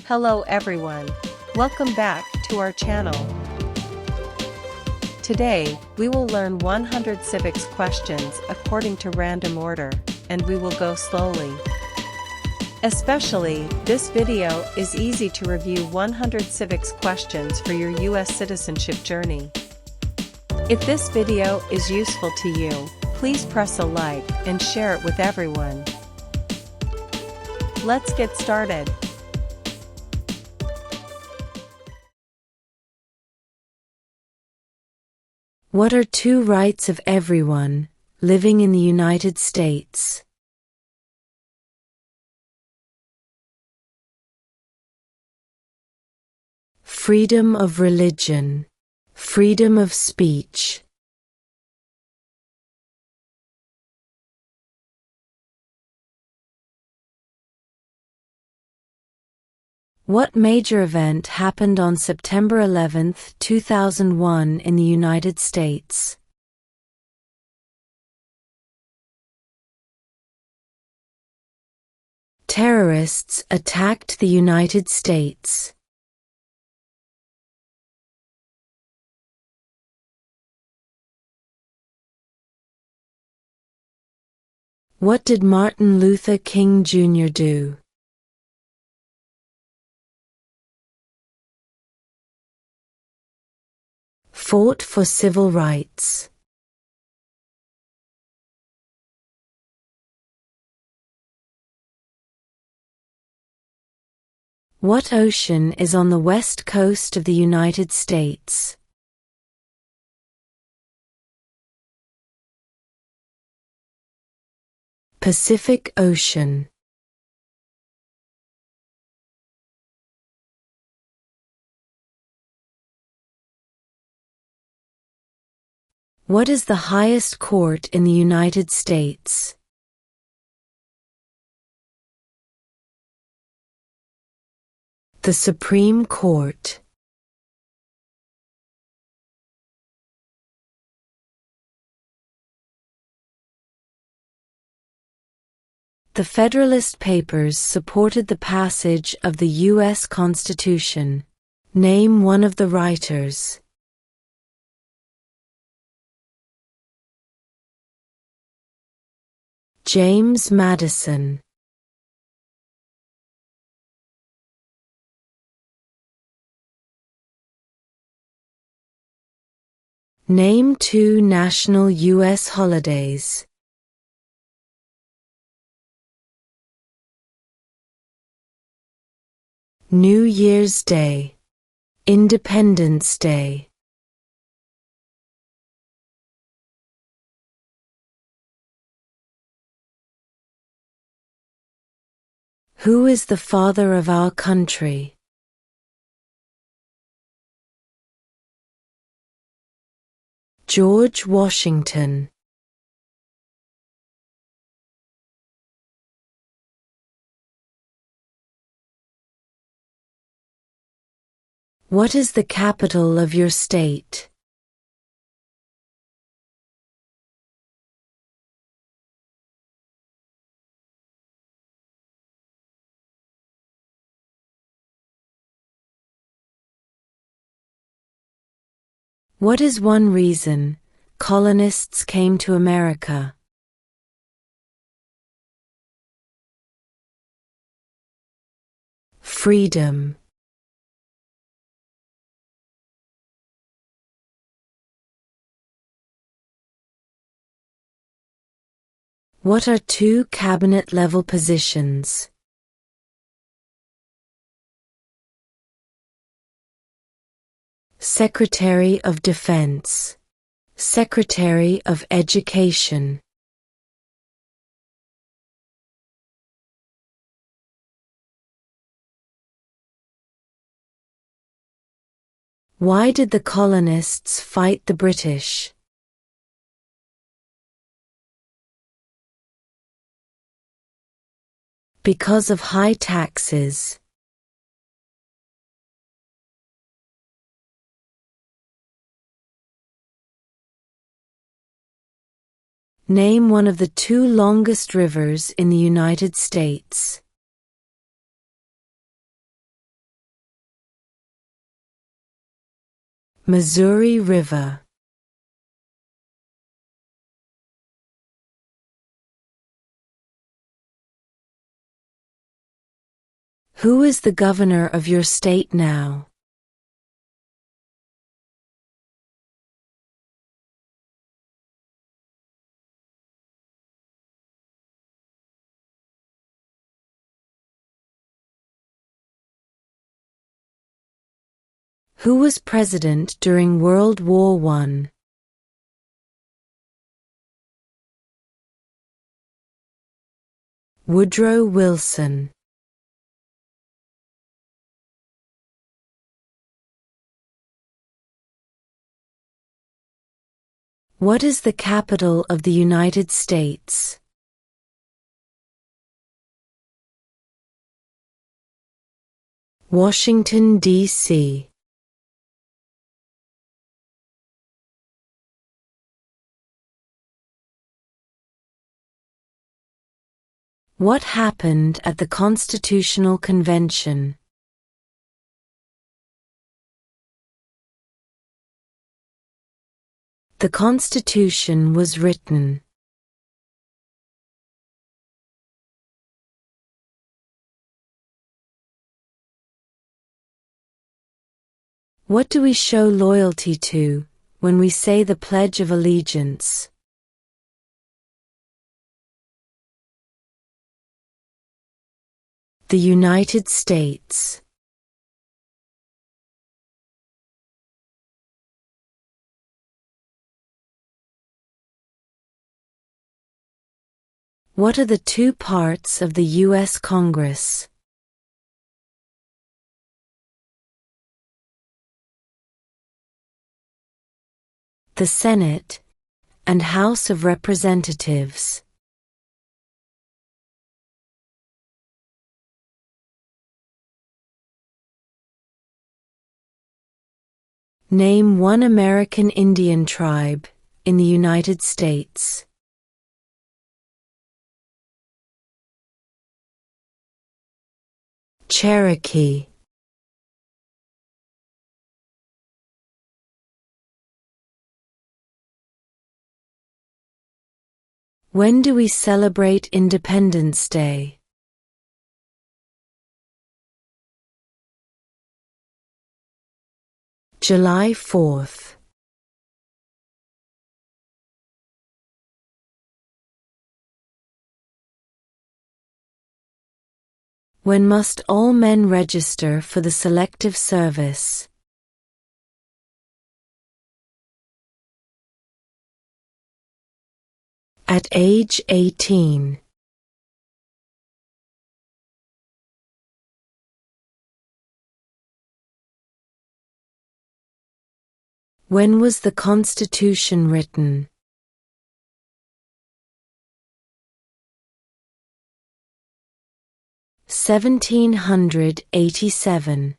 Hello everyone. Welcome back to our channel. Today, we will learn 100 civics questions according to random order, and we will go slowly. Especially, this video is easy to review 100 civics questions for your US citizenship journey. If this video is useful to you, please press a like and share it with everyone. Let's get started. What are two rights of everyone living in the United States? Freedom of religion, freedom of speech. What major event happened on September 11, 2001 in the United States? Terrorists attacked the United States. What did Martin Luther King Jr. do? Fought for civil rights. What ocean is on the west coast of the United States? Pacific Ocean. What is the highest court in the United States? The Supreme Court. The Federalist Papers supported the passage of the U.S. Constitution. Name one of the writers. James Madison. Name two national U.S. holidays. New Year's Day, Independence Day. Who is the father of our country? George Washington. What is the capital of your state? What is one reason colonists came to America? Freedom. What are two cabinet-level positions? Secretary of Defense, Secretary of Education. Why did the colonists fight the British? Because of high taxes. Name one of the two longest rivers in the United States. Missouri River. Who is the governor of your state now? Who was president during World War I? Woodrow Wilson. What is the capital of the United States? Washington, D.C. What happened at the Constitutional Convention? The Constitution was written. What do we show loyalty to when we say the Pledge of Allegiance? The United States. What are the two parts of the U.S. Congress? The Senate and House of Representatives. Name one American Indian tribe in the United States. Cherokee. When do we celebrate Independence Day? July 4th. When must all men register for the Selective Service? At age 18. When was the Constitution written? (1787).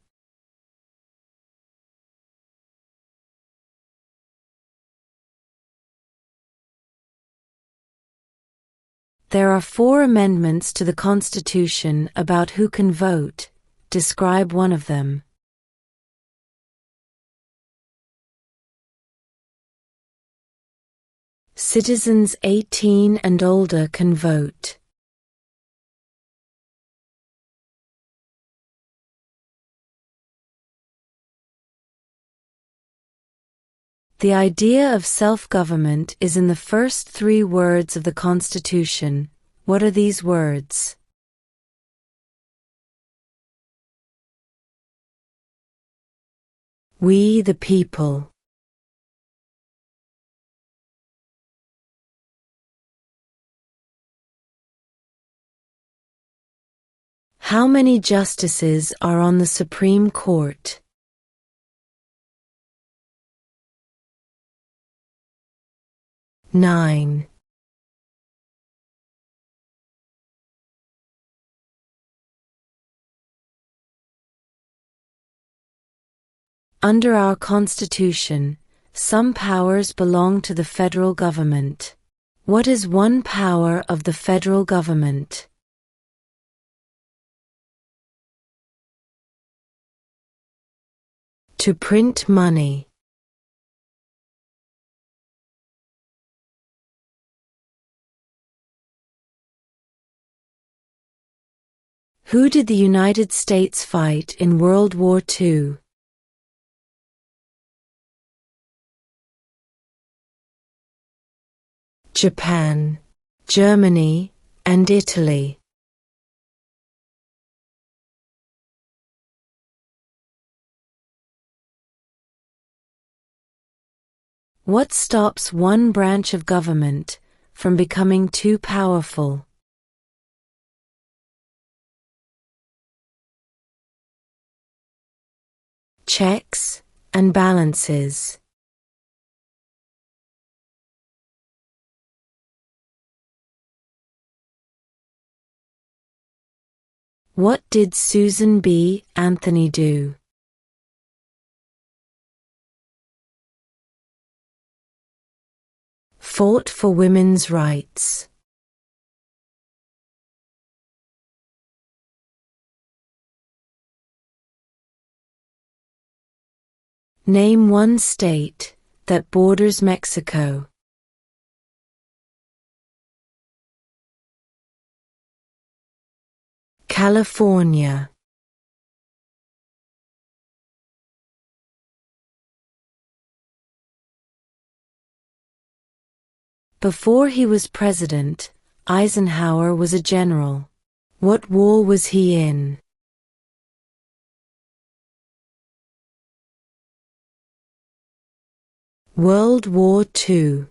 There are 4 amendments to the Constitution about who can vote. Describe one of them. Citizens 18 and older can vote. The idea of self-government is in the first 3 words of the Constitution. What are these words? We the people. How many justices are on the Supreme Court? 9. Under our Constitution, some powers belong to the federal government. What is one power of the federal government? To print money. Who did the United States fight in World War II? Japan, Germany, and Italy. What stops one branch of government from becoming too powerful? Checks and balances. What did Susan B. Anthony do? Fought for women's rights. Name one state that borders Mexico. California. Before he was president, Eisenhower was a general. What war was he in? World War II.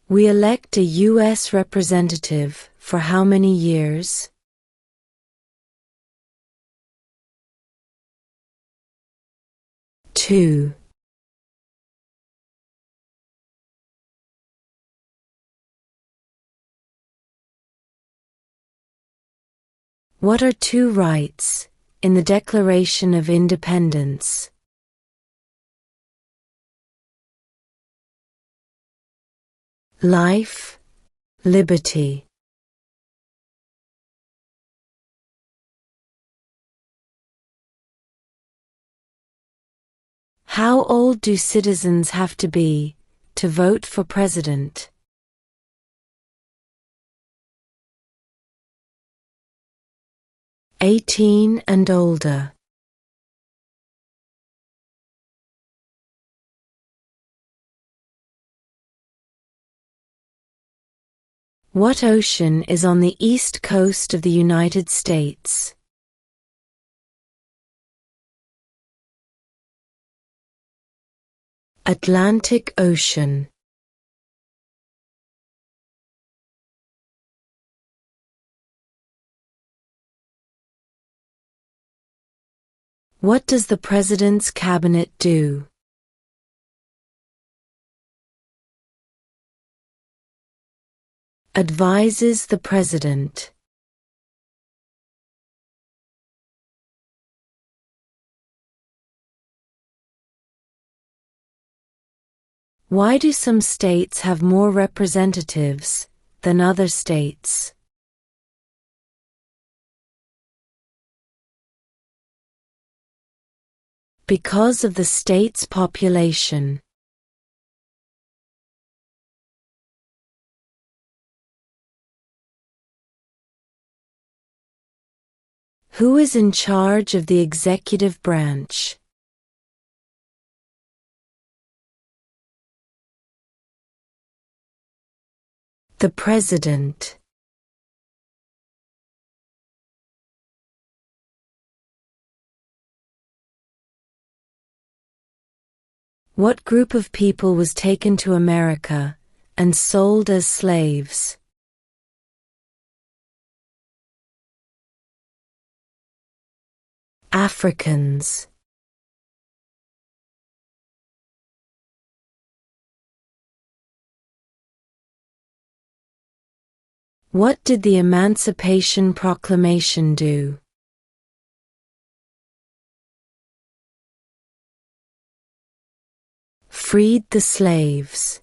We elect a U.S. representative for how many years? 2. What are two rights in the Declaration of Independence? Life, liberty. How old do citizens have to be to vote for president? 18 and older. What ocean is on the east coast of the United States? Atlantic Ocean. What does the President's Cabinet do? Advises the President. Why do some states have more representatives than other states? Because of the state's population. Who is in charge of the executive branch? The President. What group of people was taken to America and sold as slaves? Africans. What did the Emancipation Proclamation do? Freed the slaves.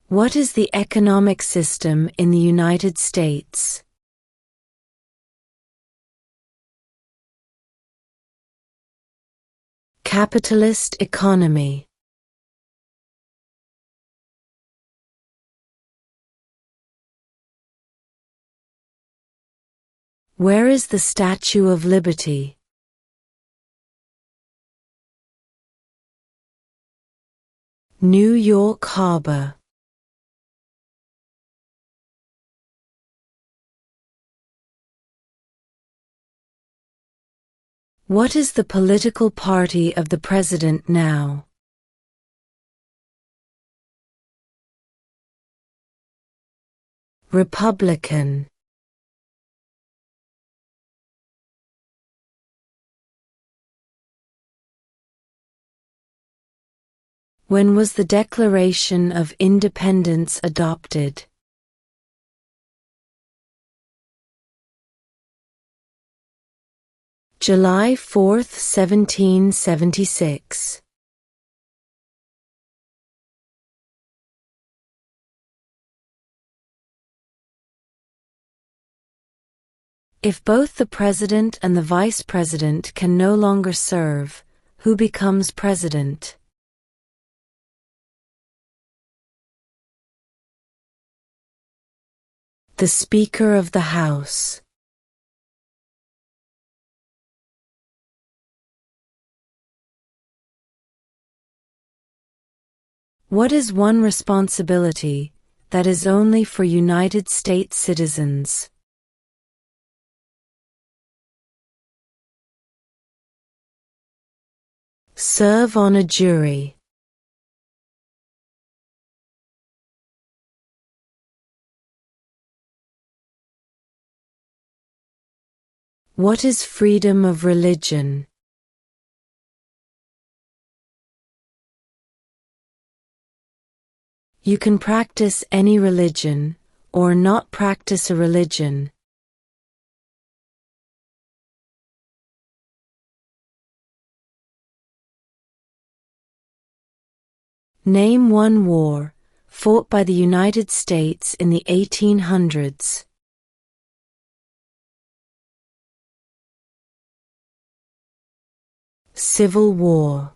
What is the economic system in the United States? Capitalist economy. Where is the Statue of Liberty? New York Harbor. What is the political party of the president now? Republican. When was the Declaration of Independence adopted? July 4, 1776. If both the president and the vice president can no longer serve, who becomes president? The Speaker of the House. What is one responsibility that is only for United States citizens? Serve on a jury. What is freedom of religion? You can practice any religion, or not practice a religion. Name one war fought by the United States in the 1800s. Civil War.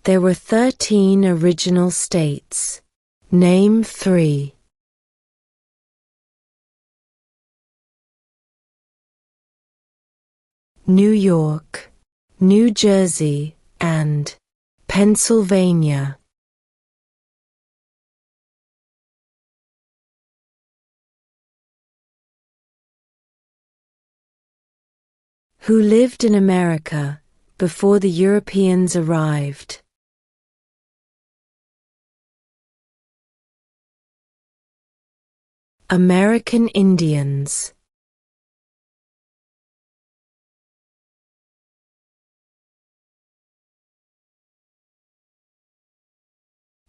There were 13 original states. Name 3. New York, New Jersey, and Pennsylvania. Who lived in America before the Europeans arrived? American Indians.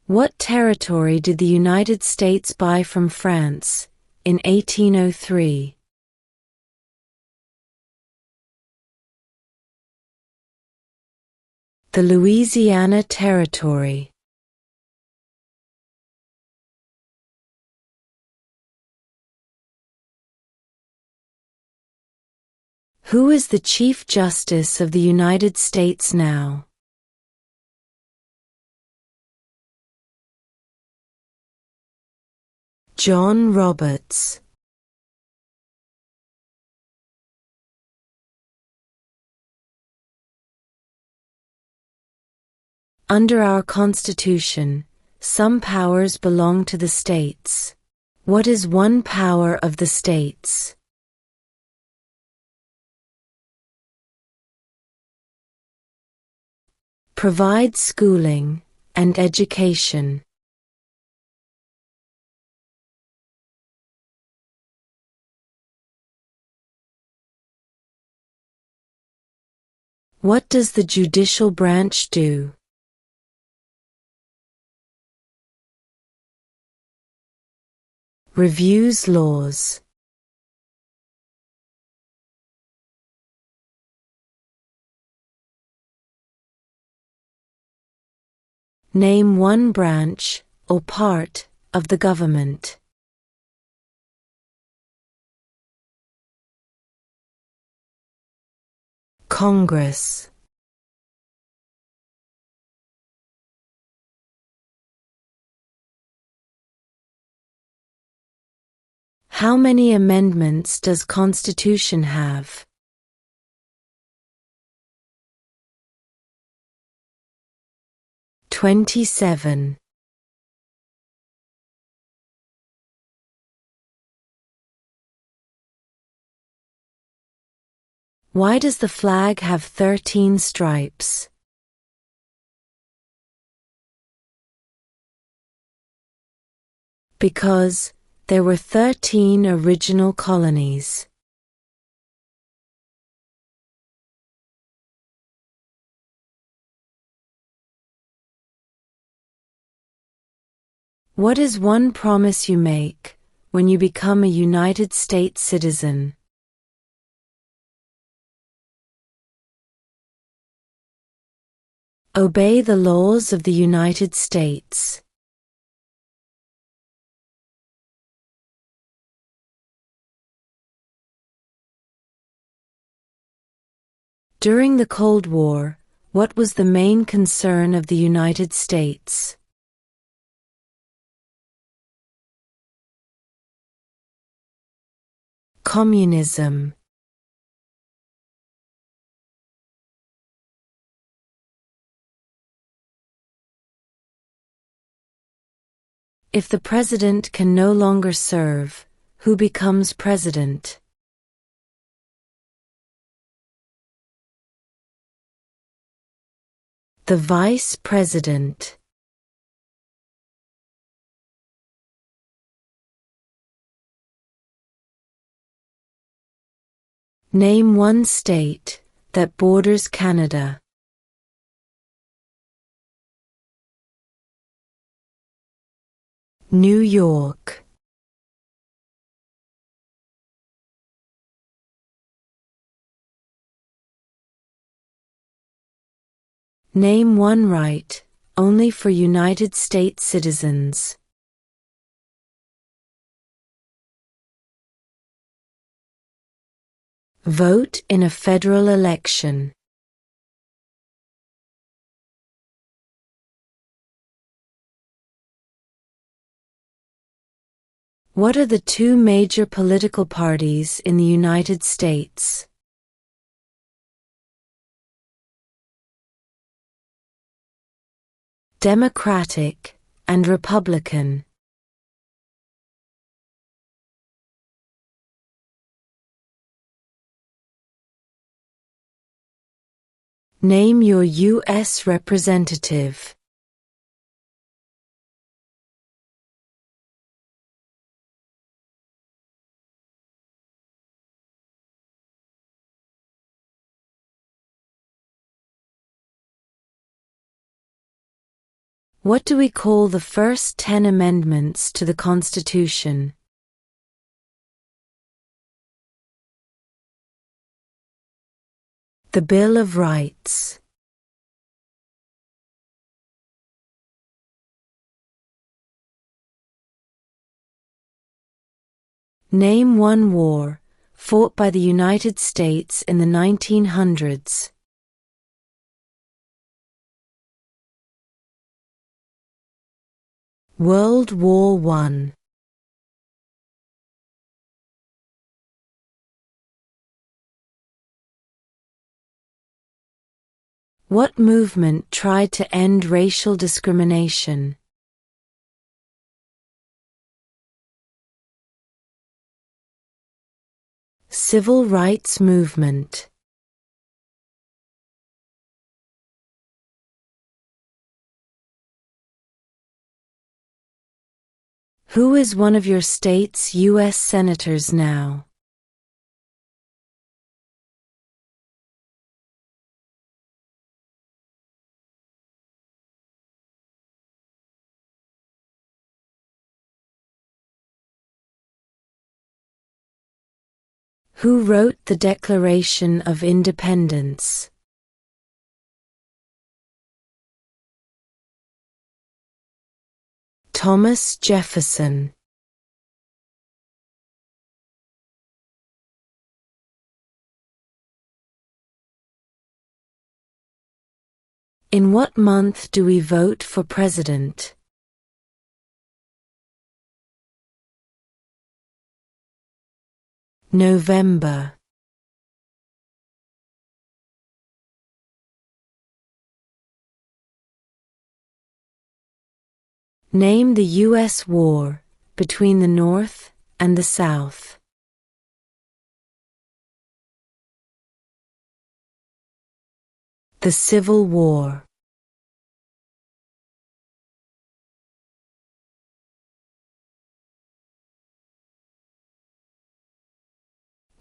What territory did the United States buy from France in 1803? The Louisiana Territory. Who is the Chief Justice of the United States now? John Roberts. Under our Constitution, some powers belong to the states. What is one power of the states? Provide schooling and education. What does the judicial branch do? Reviews laws. Name one branch or part of the government. Congress. How many amendments does Constitution have? "27. Why does the flag have 13 stripes? Because there were 13 original colonies. What is one promise you make when you become a United States citizen? Obey the laws of the United States. During the Cold War, what was the main concern of the United States? Communism. If the president can no longer serve, who becomes president? The vice president. Name one state that borders Canada. New York. Name one right only for United States citizens. Vote in a federal election. What are the two major political parties in the United States? Democratic and Republican. Name your U.S. representative. What do we call the first 10 amendments to the Constitution? The Bill of Rights. Name one war fought by the United States in the 1900s. World War I. What movement tried to end racial discrimination? Civil rights movement. Who is one of your state's U.S. senators now? Who wrote the Declaration of Independence? Thomas Jefferson. In what month do we vote for president? November. Name the U.S. war between the North and the South. The Civil War.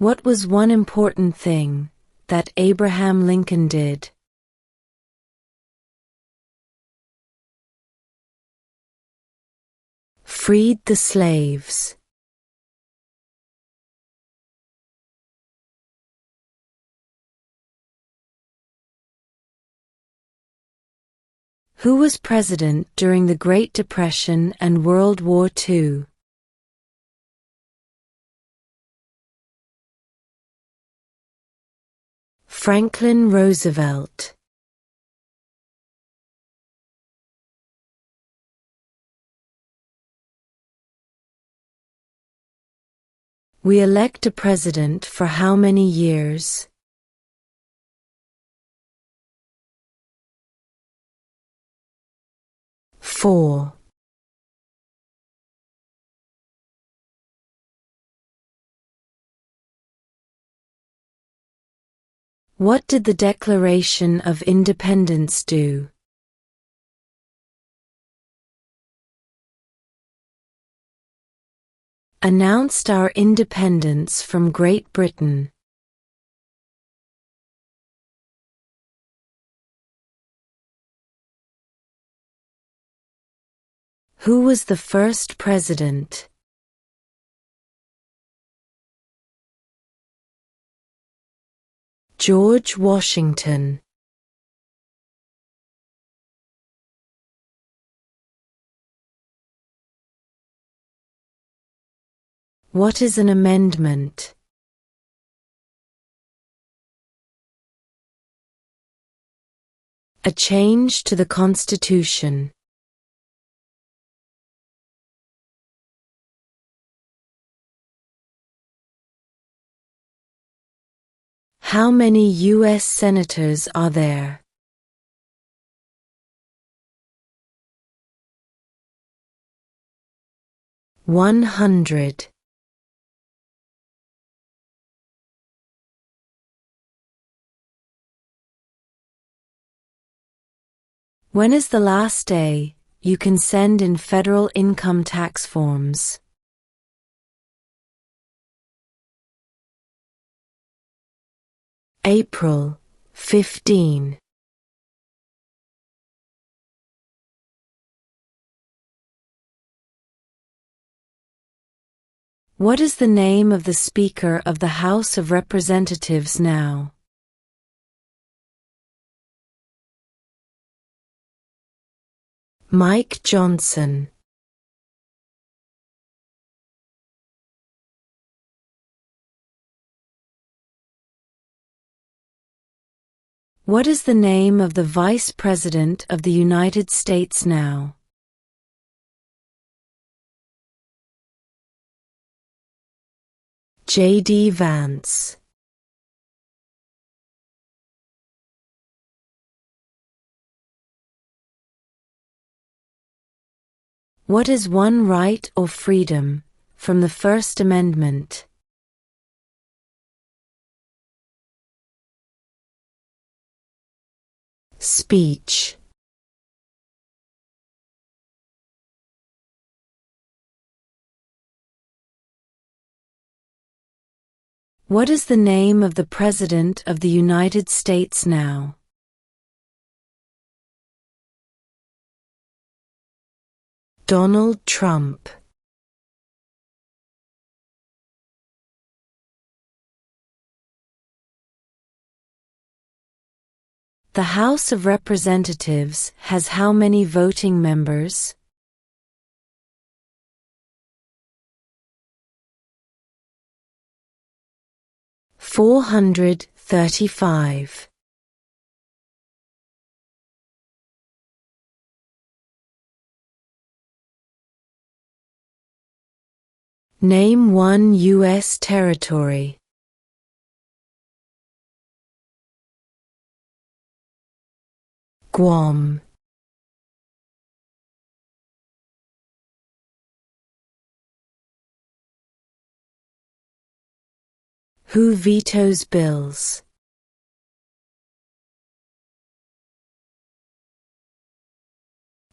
What was one important thing that Abraham Lincoln did? Freed the slaves. Who was president during the Great Depression and World War II? Franklin Roosevelt. We elect a president for how many years? Four. What did the Declaration of Independence do? Announced our independence from Great Britain. Who was the first president? George Washington. What is an amendment? A change to the Constitution. How many U.S. senators are there? 100. When is the last day you can send in federal income tax forms? April 15. What is the name of the Speaker of the House of Representatives now? Mike Johnson. What is the name of the Vice President of the United States now? J.D. Vance. What is one right or freedom from the First Amendment? Speech. What is the name of the President of the United States now? Donald Trump. The House of Representatives has how many voting members? 435. Name one U.S. territory. Guam. Who vetoes bills?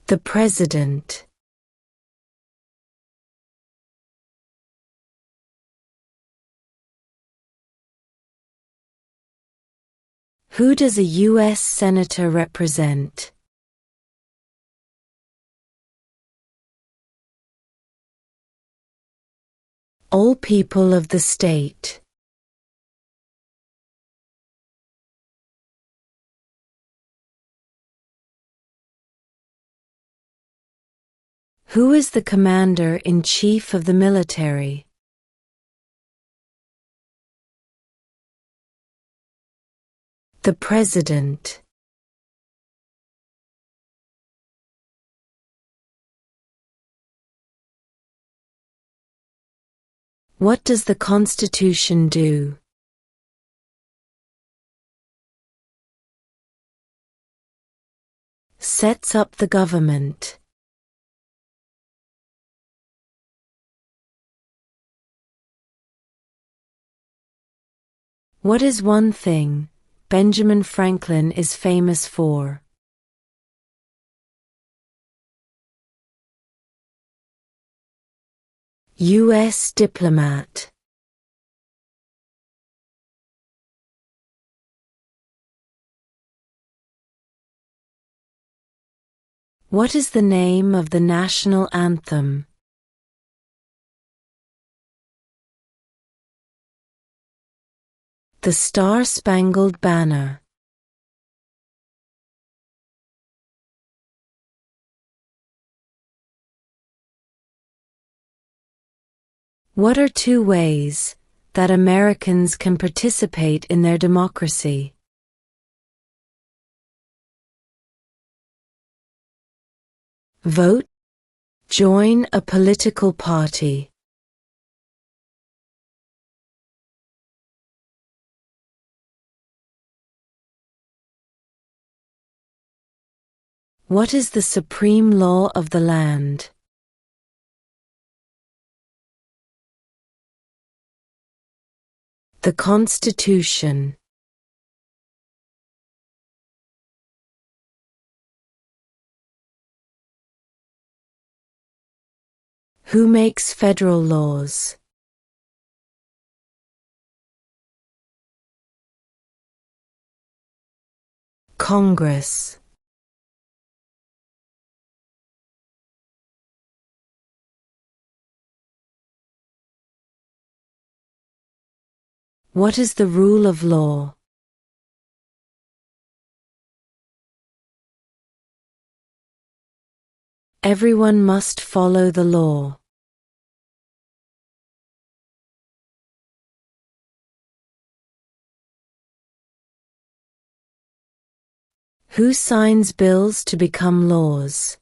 The President. Who does a U.S. Senator represent? All people of the state. Who is the Commander-in-Chief of the military? The President. What does the Constitution do? Sets up the government. What is one thing Benjamin Franklin is famous for? U.S. diplomat. What is the name of the national anthem? The Star-Spangled Banner. What are two ways that Americans can participate in their democracy? Vote. Join a political party. What is the supreme law of the land? The Constitution. Who makes federal laws? Congress. What is the rule of law? Everyone must follow the law. Who signs bills to become laws?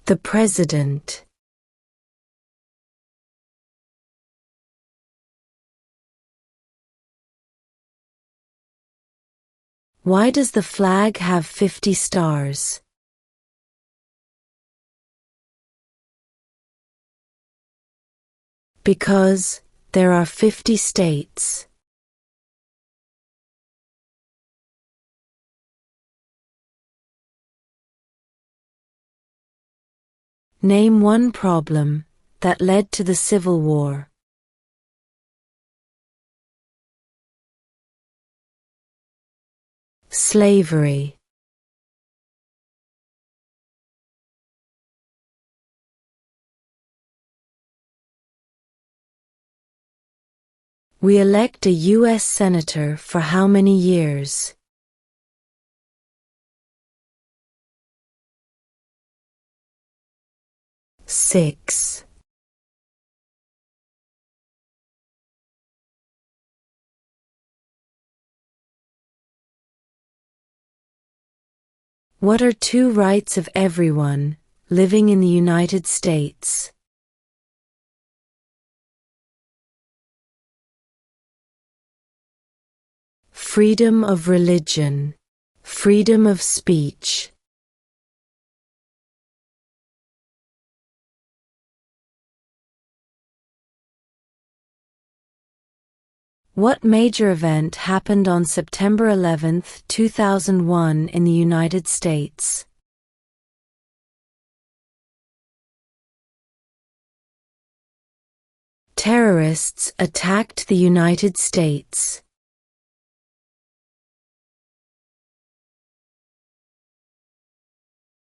The President. Why does the flag have 50 stars? Because there are 50 states. Name one problem that led to the Civil War. Slavery. We elect a U.S. Senator for how many years? 6. What are two rights of everyone living in the United States? Freedom of religion, freedom of speech. What major event happened on September 11, 2001 in the United States? Terrorists attacked the United States.